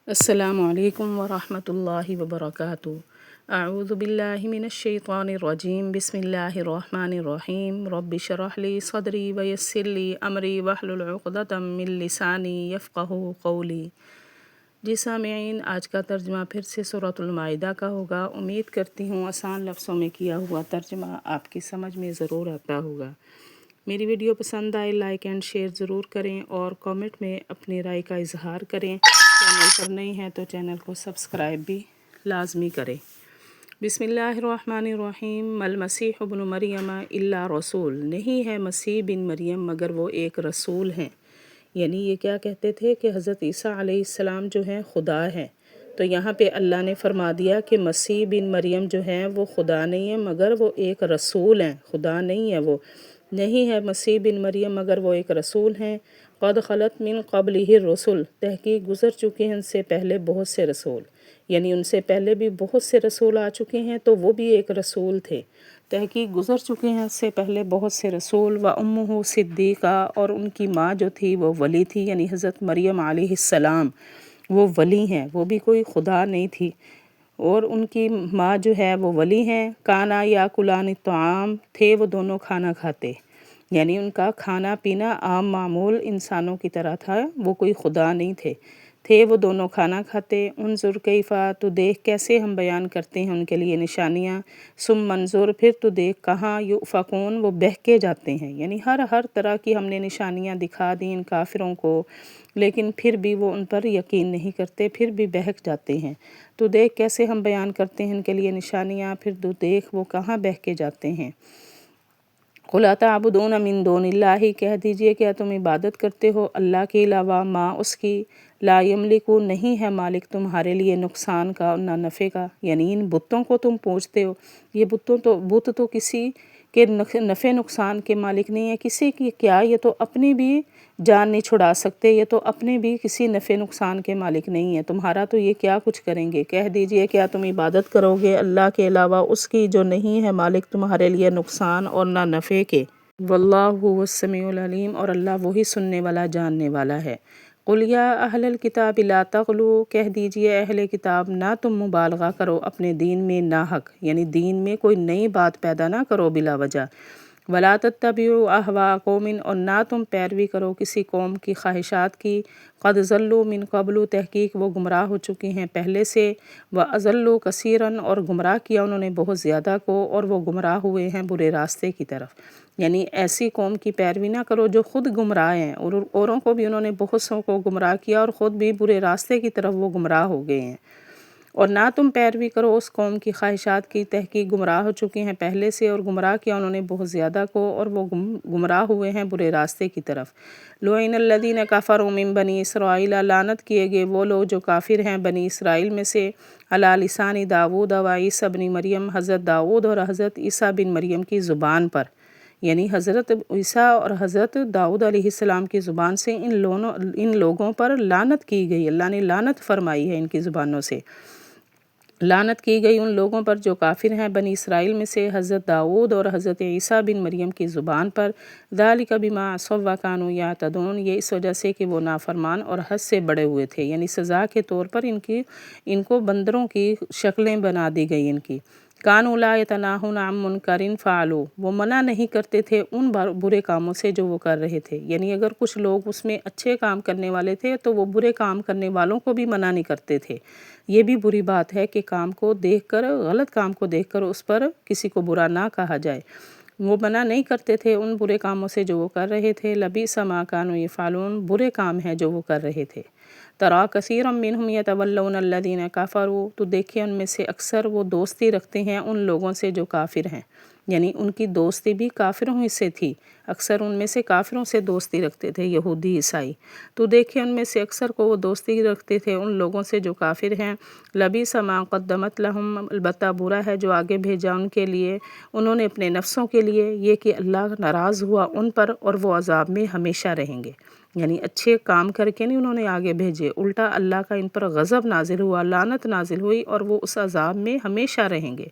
السلام علیکم ورحمۃ اللہ وبرکاتہ۔ اعوذ باللہ من الشیطان الرجیم، بسم اللہ الرحمن الرحیم۔ رب اشرح لی صدری ویسر لی امری واحلل عقدۃ من لسانی یفقہوا قولی۔ جی سامعین، آج کا ترجمہ پھر سے سورۃ المائدہ کا ہوگا۔ امید کرتی ہوں آسان لفظوں میں کیا ہوا ترجمہ آپ کی سمجھ میں ضرور آتا ہوگا۔ میری ویڈیو پسند آئے لائک اینڈ شیئر ضرور کریں اور کامنٹ میں اپنی رائے کا اظہار کریں۔ چینل پر نئی ہیں تو چینل کو سبسکرائب بھی لازمی کریں۔ بسم اللہ الرحمن الرحیم۔ المسیح ابن مریم الا رسول، نہیں ہے مسیح بن مریم مگر وہ ایک رسول ہیں۔ یعنی یہ کیا کہتے تھے کہ حضرت عیسیٰ علیہ السلام جو ہیں خدا ہیں، تو یہاں پہ اللہ نے فرما دیا کہ مسیح بن مریم جو ہیں وہ خدا نہیں ہے مگر وہ ایک رسول ہیں، خدا نہیں ہے وہ۔ نہیں ہے مسیح بن مریم مگر وہ ایک رسول ہیں۔ قد خلت من قبلہ الرسل، تحقیق گزر چکے ہیں ان سے پہلے بہت سے رسول، یعنی ان سے پہلے بھی بہت سے رسول آ چکے ہیں تو وہ بھی ایک رسول تھے۔ تحقیق گزر چکے ہیں اس سے پہلے بہت سے رسول۔ وَأُمُّهُ صدیقہ، اور ان کی ماں جو تھی وہ ولی تھی، یعنی حضرت مریم علیہ السلام وہ ولی ہیں، وہ بھی کوئی خدا نہیں تھی، اور ان کی ماں جو ہے وہ ولی ہیں۔ کانا یاکلان الطعام، تھے وہ دونوں کھانا کھاتے، یعنی ان کا کھانا پینا عام معمول انسانوں کی طرح تھا، وہ کوئی خدا نہیں تھے وہ دونوں کھانا کھاتے۔ انظر کیفا، تو دیکھ کیسے ہم بیان کرتے ہیں ان کے لیے نشانیاں۔ ثم منظر، پھر تو دیکھ کہاں یؤفکون، وہ بہکے جاتے ہیں، یعنی ہر طرح کی ہم نے نشانیاں دکھا دیں ان کافروں کو، لیکن پھر بھی وہ ان پر یقین نہیں کرتے، پھر بھی بہک جاتے ہیں۔ تو دیکھ کیسے ہم بیان کرتے ہیں ان کے لیے نشانیاں، پھر تو دیکھ وہ کہاں بہکے جاتے ہیں۔ قُلْ أَتَعْبُدُونَ مِن دُونِ اللّٰہِ، کہہ دیجئے کیا تم عبادت کرتے ہو اللہ کے علاوہ، ما اس کی، لا یملکو، نہیں ہے مالک تمہارے لیے نقصان کا اور نہ نفع کا، یعنی ان بتوں کو تم پوجتے ہو، یہ بت تو کسی کے نفع نقصان کے مالک نہیں ہے، کسی کی کیا، یہ تو اپنی بھی جان نہیں چھڑا سکتے، یہ تو اپنے بھی کسی نفع نقصان کے مالک نہیں ہے، تمہارا تو یہ کیا کچھ کریں گے۔ کہہ دیجئے کیا تم عبادت کرو گے اللہ کے علاوہ اس کی جو نہیں ہے مالک تمہارے لیے نقصان اور نہ نفع کے۔ واللہ هو السمیع العلیم، اور اللہ وہی سننے والا جاننے والا ہے۔ قل یا اہل الکتاب لا تغلو، کہہ دیجئے اہل کتاب نہ تم مبالغہ کرو اپنے دین میں ناحق، یعنی دین میں کوئی نئی بات پیدا نہ کرو بلا وجہ۔ ولا تتبعوا اہواء قوم، اور نہ تم پیروی کرو کسی قوم کی خواہشات کی، قد ضلوا من قبل، تحقیق وہ گمراہ ہو چکے ہیں پہلے سے، واضلوا کثیرا، اور گمراہ کیا انہوں نے بہت زیادہ کو، اور وہ گمراہ ہوئے ہیں برے راستے کی طرف۔ یعنی ایسی قوم کی پیروی نہ کرو جو خود گمراہ ہیں، اور اوروں کو بھی انہوں نے بہت سو کو گمراہ کیا اور خود بھی برے راستے کی طرف وہ گمراہ ہو گئے ہیں۔ اور نہ تم پیروی کرو اس قوم کی خواہشات کی، تحقیق گمراہ ہو چکے ہیں پہلے سے اور گمراہ کیا انہوں نے بہت زیادہ کو، اور وہ گمراہ ہوئے ہیں برے راستے کی طرف۔ لعن الذین کفروا من بنی اسرائیل، لعنت کیے گئے وہ لوگ جو کافر ہیں بنی اسرائیل میں سے، علی لسان داؤد و عیسیٰ بن مریم، حضرت داؤد اور حضرت عیسیٰ بن مریم کی زبان پر، یعنی حضرت عیسیٰ اور حضرت داؤد علیہ السلام کی زبان سے ان لوگوں پر لعنت کی گئی، اللہ نے لعنت فرمائی ہے ان کی زبانوں سے۔ لعنت کی گئی ان لوگوں پر جو کافر ہیں بنی اسرائیل میں سے، حضرت داؤد اور حضرت عیسیٰ بن مریم کی زبان پر۔ ذالک بما عصوا وکانوا یعتدون، یہ اس وجہ سے کہ وہ نافرمان اور حد سے بڑے ہوئے تھے، یعنی سزا کے طور پر ان کو بندروں کی شکلیں بنا دی گئی ان کی۔ کانوا لا یتناہون عن منکر فعلوا، وہ منع نہیں کرتے تھے ان برے کاموں سے جو وہ کر رہے تھے، یعنی اگر کچھ لوگ اس میں اچھے کام کرنے والے تھے تو وہ برے کام کرنے والوں کو بھی منع نہیں کرتے تھے۔ یہ بھی بری بات ہے کہ کام کو دیکھ کر، غلط کام کو دیکھ کر اس پر کسی کو برا نہ کہا جائے۔ وہ منع نہیں کرتے تھے ان برے کاموں سے جو وہ کر رہے تھے۔ لبئس ما کانوا یفعلون، برے کام ہیں جو وہ کر رہے تھے۔ تری کثیرا منہم یتولون الذین کفروا، تو دیکھیں ان میں سے اکثر وہ دوستی رکھتے ہیں ان لوگوں سے جو کافر ہیں، یعنی ان کی دوستی بھی کافروں ہی سے تھی، اکثر ان میں سے کافروں سے دوستی رکھتے تھے یہودی عیسائی۔ تو دیکھیں ان میں سے اکثر کو وہ دوستی رکھتے تھے ان لوگوں سے جو کافر ہیں۔ لبئس ما قدمت لہم، البتہ برا ہے جو آگے بھیجا ان کے لیے انہوں نے اپنے نفسوں کے لیے، یہ کہ اللہ ناراض ہوا ان پر اور وہ عذاب میں ہمیشہ رہیں گے، یعنی اچھے کام کر کے نہیں انہوں نے آگے بھیجے، الٹا اللہ کا ان پر غضب نازل ہوا، لعنت نازل ہوئی اور وہ اس عذاب میں ہمیشہ رہیں گے۔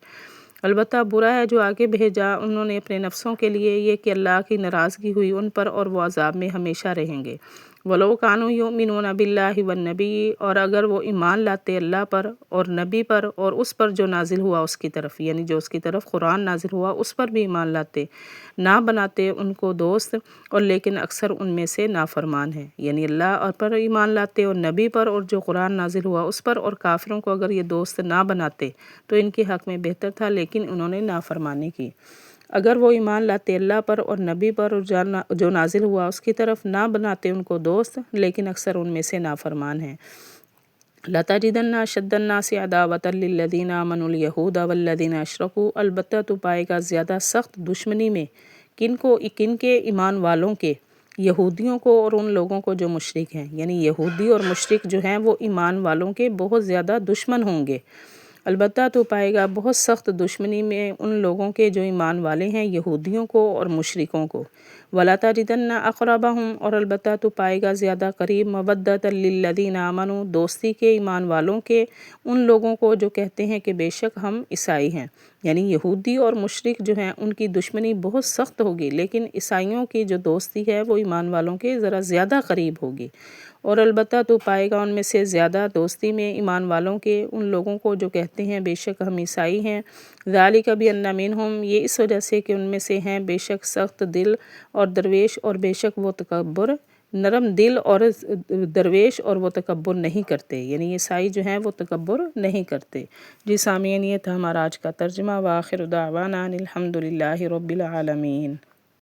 البتہ برا ہے جو آگے بھیجا انہوں نے اپنے نفسوں کے لیے، یہ کہ اللہ کی ناراضگی ہوئی ان پر اور وہ عذاب میں ہمیشہ رہیں گے۔ ولو کانوا یؤمنون باللہ والنبی، اور اگر وہ ایمان لاتے اللہ پر اور نبی پر اور اس پر جو نازل ہوا اس کی طرف، یعنی جو اس کی طرف قرآن نازل ہوا اس پر بھی ایمان لاتے، نہ بناتے ان کو دوست، اور لیکن اکثر ان میں سے نافرمان ہیں، یعنی اللہ اور پر ایمان لاتے اور نبی پر اور جو قرآن نازل ہوا اس پر، اور کافروں کو اگر یہ دوست نہ بناتے تو ان کے حق میں بہتر تھا، لیکن انہوں نے نافرمانی کی۔ اگر وہ ایمان لاتے اللہ پر اور نبی پر اور جو نازل ہوا اس کی طرف، نہ بناتے ان کو دوست، لیکن اکثر ان میں سے نافرمان ہیں۔ لَتَجِدَنَّ أَشَدَّ النَّاسِ عَدَاوَةً لِلَّذِينَ آمَنُوا الْيَهُودَ وَالَّذِينَ أَشْرَكُوا، البتہ تو پائے گا زیادہ سخت دشمنی میں کن کے ایمان والوں کے، یہودیوں کو اور ان لوگوں کو جو مشرک ہیں، یعنی یہودی اور مشرک جو ہیں وہ ایمان والوں کے بہت زیادہ دشمن ہوں گے۔ البتہ تو پائے گا بہت سخت دشمنی میں ان لوگوں کے جو ایمان والے ہیں، یہودیوں کو اور مشرکوں کو۔ وَلَا تَجِدَنَّ أَقْرَبَهُمْ، اور البتہ تو پائے گا زیادہ قریب، مَوَدَّةً لِلَّذِينَ آمَنُوا، دوستی کے ایمان والوں کے ان لوگوں کو جو کہتے ہیں کہ بے شک ہم عیسائی ہیں، یعنی یہودی اور مشرک جو ہیں ان کی دشمنی بہت سخت ہوگی، لیکن عیسائیوں کی جو دوستی ہے وہ ایمان والوں کے ذرا زیادہ قریب ہوگی۔ اور البتہ تو پائے گا ان میں سے زیادہ دوستی میں ایمان والوں کے ان لوگوں کو جو کہتے ہیں بے شک ہم عیسائی ہیں۔ ذَلِكَ بِأَنَّ مِنْهُمْ، یہ اس وجہ سے کہ ان میں سے ہیں بے شک سخت دل اور درویش، اور بے شک وہ تکبر، نرم دل اور درویش، اور وہ تکبر نہیں کرتے، یعنی عیسائی جو ہیں وہ تکبر نہیں کرتے۔ جی سامعین، یہ تھا ہمارا آج کا ترجمہ، وآخر دعوانا الحمد للہ رب العالمین۔